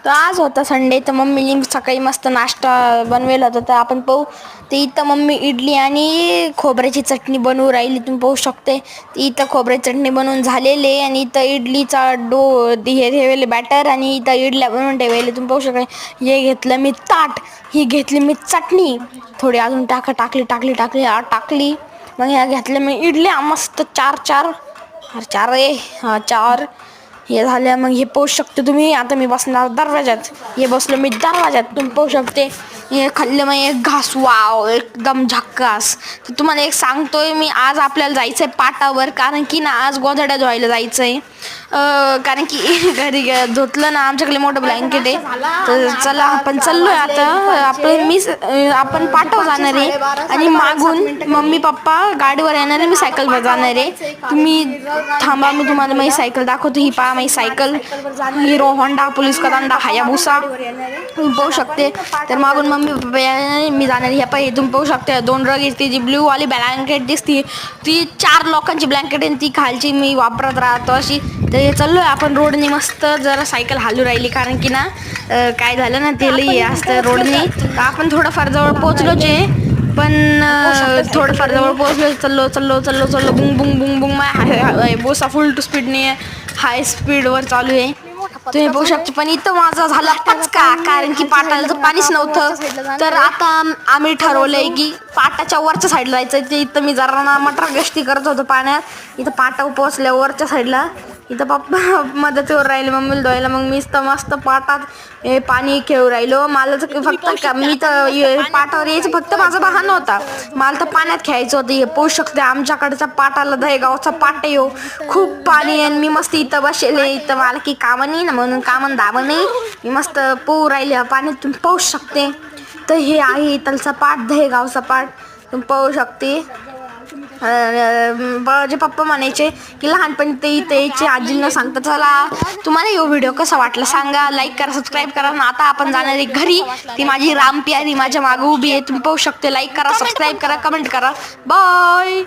तर आज होता संडे, तर मम्मीने सकाळी मस्त नाश्ता बनवेला होता. तर आपण पाहू. ते इथं मम्मी इडली आणि खोबऱ्याची चटणी बनवू राहिली, तुम्ही पाहू शकते. इथं खोबऱ्याची चटणी बनवून झालेली आहे आणि इथं इडलीचा हे ठेवले बॅटर आणि इथं इडल्या बनवून ठेवले, तुम्ही पाहू शकता. हे घेतलं मी ताट, ही घेतली मी चटणी, थोडी अजून टाकली. मग ह्या घेतल्या मी इडल्या मस्त चार हे झाल्या. मग हे पाहू शकते तुम्ही. आता मी बसणार दरवाजात, हे बसलो मी दरवाजात, तुम्ही पाहू शकते. हे खाल्लं मग एक घास, वाव एकदम झक्कास. तर तुम्हाला एक सांगतोय मी, आज आपल्याला जायचंय पाटावर, कारण की ना आज गोधड्या धुवायला जायचंय. कारण की घरी धुतलं ना, आमच्याकडे मोठं ब्लँकेट आहे. तर चला आपण चाललोय आता. आपण पाटावर जाणार आहे आणि मागून मम्मी पप्पा गाडीवर येणार आहे, मी सायकलवर जाणार आहे. तुम्ही थांबा, मी तुम्हाला माझी सायकल दाखवतो. ही पहा माझी सायकल, हिरो होंडा पोलीस कदांडा हायाबुसा, तुम्ही पाहू शकते. तर मागून मम्मी पप्पा मी जाणार. ह्या पाहिजे तुम्ही पाहू शकते. 2 रग ती जी ब्ल्यू वाली ब्लँकेट दिसती, ती 4 लोकांची ब्लँकेट आहे. ती खालची मी वापरत राहतो अशी. तर हे चाललोय आपण रोडनी मस्त, जरा सायकल हालू राहिली, कारण की ना काय झालं ना, ते लई असतं रोडनी. तर आपण थोडंफार जवळ पोहोचलोच आहे, पण थोडंफार जवळ पोहोचलो. चल्लो बुंग बुंग बुंग बुंग. बोसा फुल टू स्पीडने हाय स्पीडवर चालू आहे, तुम्ही बघू शकता. पण इथं माझा झाला पचका, कारण की पाटाला तर पाणीच नव्हतं. तर आता आम्ही ठरवलंय की पाटाच्या वरच्या साईडला जायचं. ते इथं मी जरा ना मटर गश्ती करत होतो पाण्यात. इथं पाटा पोहोचल्या वरच्या साईडला, इथं पप्पा मदतीवर राहिले मम्मीला धुवायला. मग मी मस्त पाटात पाणी खेळू राहिलो. मला तर फक्त मी तर पाटावर यायचं फक्त माझा बहाणा होता, मला तर पाण्यात खेळायचं होतं. हे पोहू शकते आमच्याकडच्या पाटाला, दहेगावचा पाट आहे हो, खूप पाणी आहे. मी मस्त इथं बसेले, इथं मला की कामं नाही ना, म्हणून कामं दाबं नाही, मी मस्त पोहू राहिले पाण्यात, तुम्ही पाहू शकते. तर हे आहे इथलचा पाट, दहेगावचा पाट, तुम्ही पाहू शकते. माझे पप्पा म्हणायचे की लहानपणी ते इथे यायचे, आजींना सांगता. चला तुम्हाला यो व्हिडिओ कसा वाटला सांगा, लाईक करा, सबस्क्राईब करा. आता आपण जाणार आहे घरी. ती माझी राम प्यारी माझ्या मागे उभी आहे, तुम्ही पाहू शकते. लाईक करा, सबस्क्राईब करा, कमेंट करा. बाय.